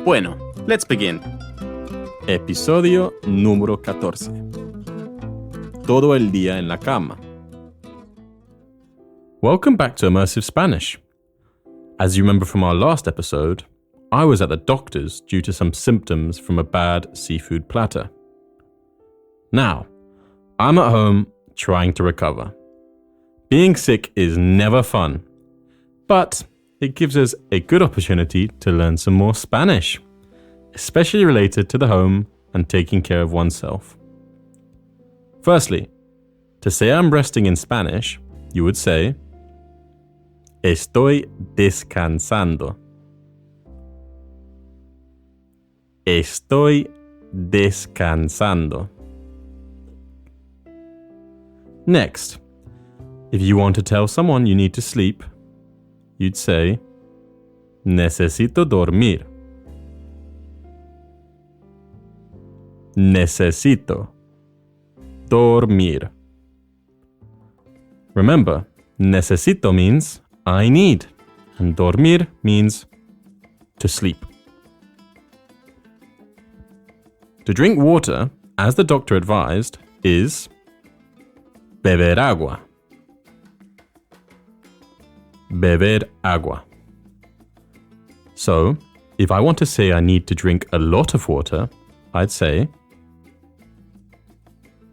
Bueno, let's begin. Episodio número 14. Todo el día en la cama. Welcome back to Immersive Spanish. As you remember from our last episode, I was at the doctor's due to some symptoms from a bad seafood platter. Now, I'm at home trying to recover. Being sick is never fun, but it gives us a good opportunity to learn some more Spanish, especially related to the home and taking care of oneself. Firstly, to say I'm resting in Spanish, you would say, Estoy descansando. Estoy descansando. Next, if you want to tell someone you need to sleep, you'd say, Necesito dormir. Necesito dormir. Remember, necesito means I need, and dormir means to sleep. To drink water, as the doctor advised, is beber agua. Beber agua. So, if I want to say I need to drink a lot of water, I'd say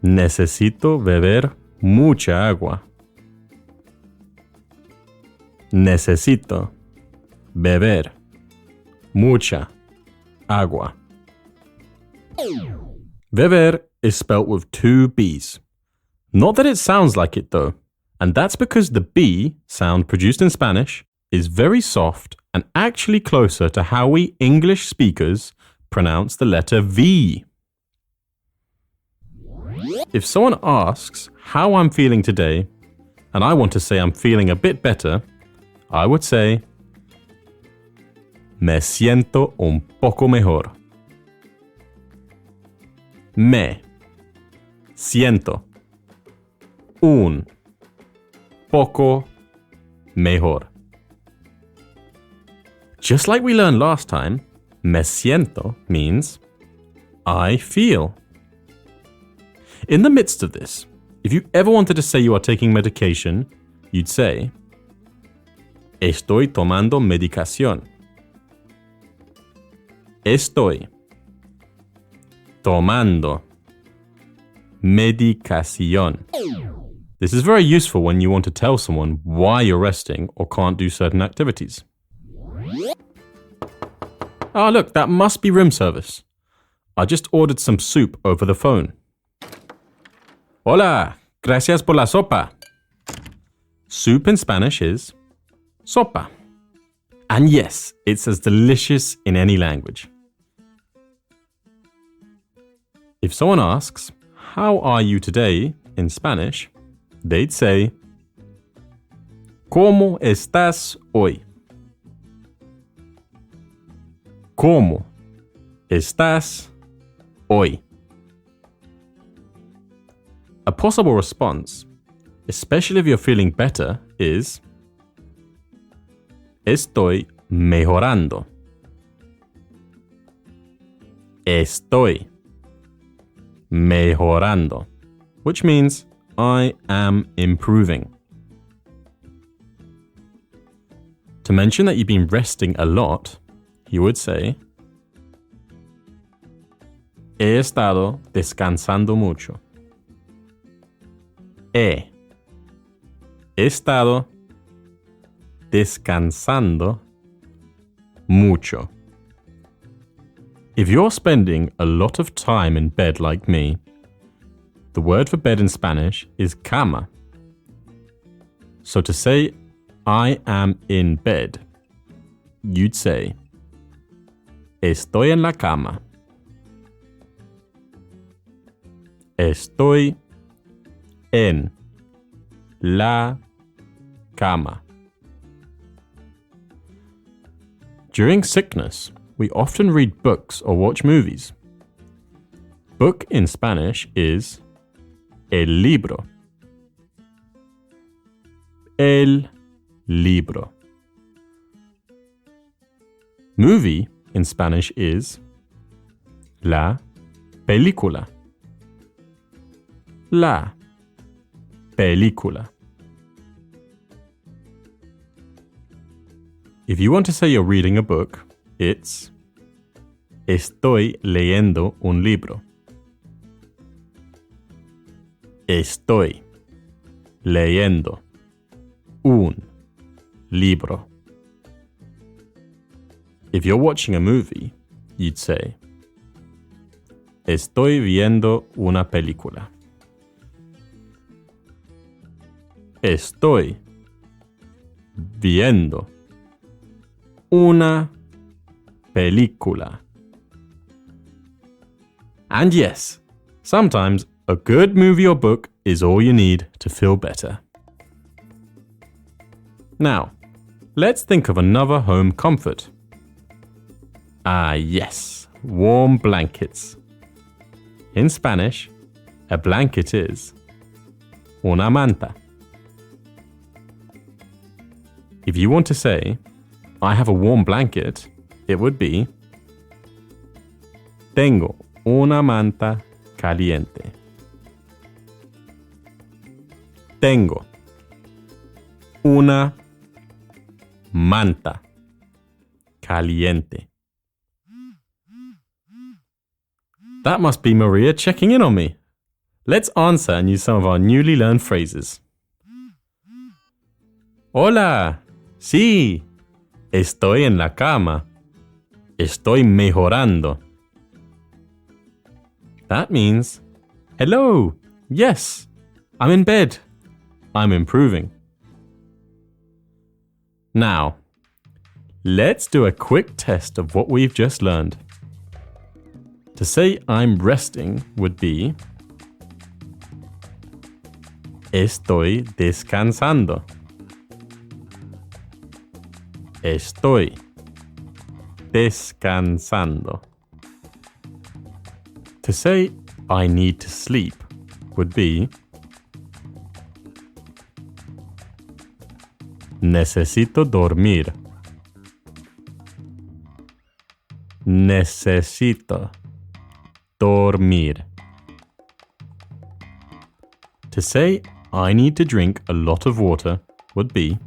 Necesito beber mucha agua. Necesito beber mucha agua. Beber is spelt with two B's. Not that it sounds like it though, and that's because the B sound produced in Spanish is very soft and actually closer to how we English speakers pronounce the letter V. If someone asks how I'm feeling today, and I want to say I'm feeling a bit better, I would say, Me siento un poco mejor. Me siento un poco mejor. Just like we learned last time, me siento means I feel. In the midst of this, if you ever wanted to say you are taking medication, you'd say, Estoy tomando medicación. Estoy tomando medicación. This is very useful when you want to tell someone why you're resting or can't do certain activities. Ah, look, that must be room service. I just ordered some soup over the phone. Hola, gracias por la sopa. Soup in Spanish is sopa. And yes, it's as delicious in any language. If someone asks, how are you today in Spanish, they'd say, ¿Cómo estás hoy? ¿Cómo estás hoy? A possible response, especially if you're feeling better, is Estoy mejorando. Estoy mejorando, which means I am improving. To mention that you've been resting a lot, you would say, He estado descansando mucho. He estado descansando mucho. If you're spending a lot of time in bed like me, the word for bed in Spanish is cama. So to say, I am in bed, you'd say, Estoy en la cama. Estoy en la cama. During sickness, we often read books or watch movies. Book in Spanish is el libro. El libro. Movie in Spanish is la película. La película. If you want to say you're reading a book, it's estoy leyendo un libro. Estoy leyendo un libro. If you're watching a movie, you'd say estoy viendo una película. Estoy viendo una película. And yes, sometimes a good movie or book is all you need to feel better. Now, let's think of another home comfort. Ah, yes, warm blankets. In Spanish, a blanket is una manta. If you want to say, I have a warm blanket, it would be tengo una manta caliente. Tengo una manta caliente. That must be Maria checking in on me. Let's answer and use some of our newly learned phrases. Hola, sí, estoy en la cama. Estoy mejorando. That means, hello, yes, I'm in bed. I'm improving. Now, let's do a quick test of what we've just learned. To say I'm resting would be estoy descansando. Estoy descansando. To say I need to sleep would be necesito dormir. Necesito dormir. To say I need to drink a lot of water would be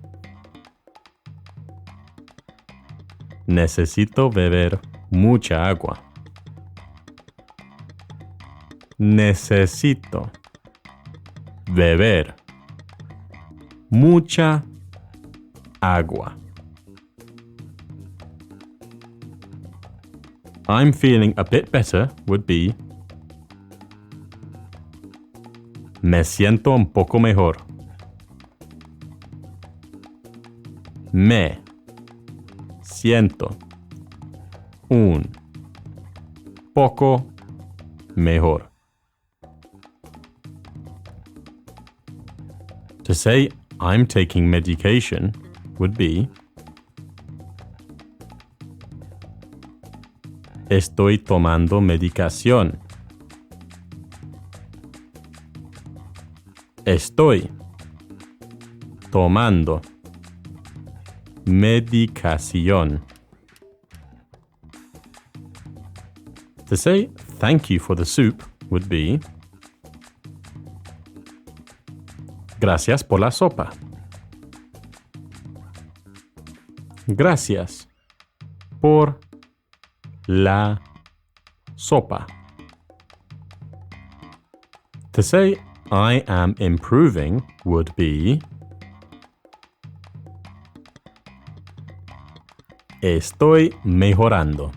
necesito beber mucha agua. Necesito beber mucha agua. I'm feeling a bit better would be me siento un poco mejor. Me siento un poco mejor. To say I'm taking medication would be estoy tomando medicación. Estoy tomando medicación. To say thank you for the soup would be gracias por la sopa. Gracias por la sopa. To say I am improving would be estoy mejorando.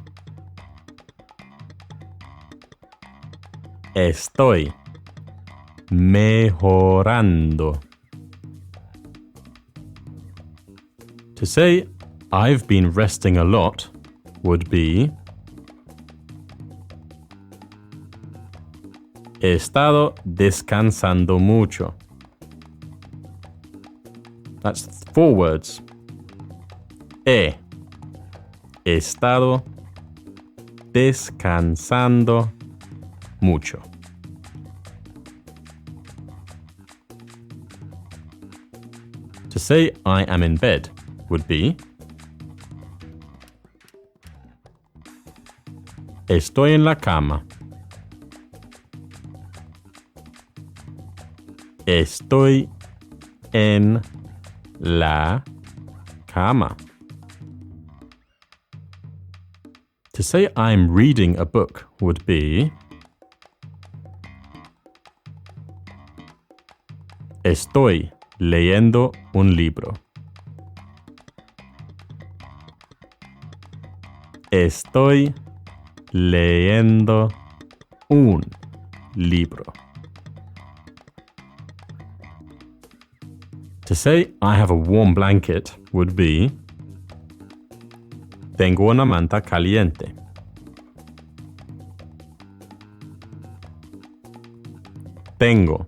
Estoy mejorando. To say I've been resting a lot would be he estado descansando mucho. That's 4 words. He estado descansando mucho. To say I am in bed would be Estoy en la cama. Estoy en la cama. To say I'm reading a book would be Estoy leyendo un libro. Estoy leyendo un libro. To say I have a warm blanket would be Tengo una manta caliente. Tengo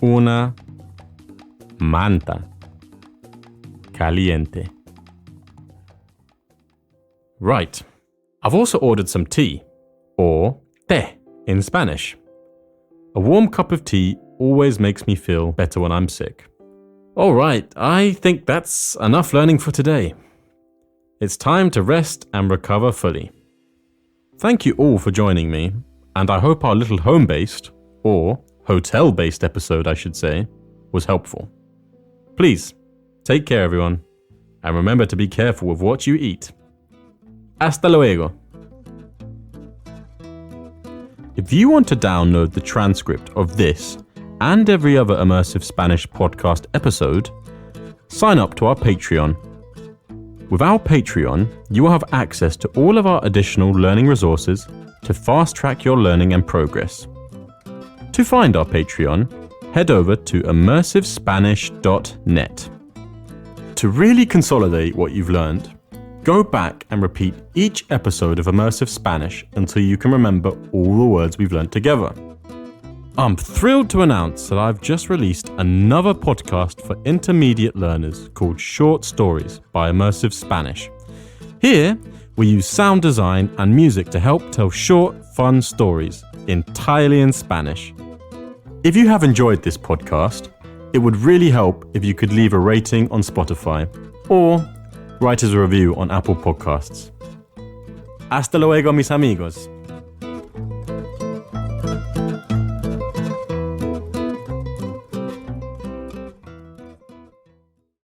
una manta caliente. Right. I've also ordered some tea, or té in Spanish. A warm cup of tea always makes me feel better when I'm sick. All right, I think that's enough learning for today. It's time to rest and recover fully. Thank you all for joining me, and I hope our little home-based, or hotel-based episode, I should say, was helpful. Please, take care everyone, and remember to be careful with what you eat. Hasta luego. If you want to download the transcript of this and every other Immersive Spanish podcast episode, sign up to our Patreon. With our Patreon, you will have access to all of our additional learning resources to fast-track your learning and progress. To find our Patreon, head over to immersivespanish.net. To really consolidate what you've learned, go back and repeat each episode of Immersive Spanish until you can remember all the words we've learned together. I'm thrilled to announce that I've just released another podcast for intermediate learners called Short Stories by Immersive Spanish. Here, we use sound design and music to help tell short, fun stories entirely in Spanish. If you have enjoyed this podcast, it would really help if you could leave a rating on Spotify or write us a review on Apple Podcasts. Hasta luego, mis amigos.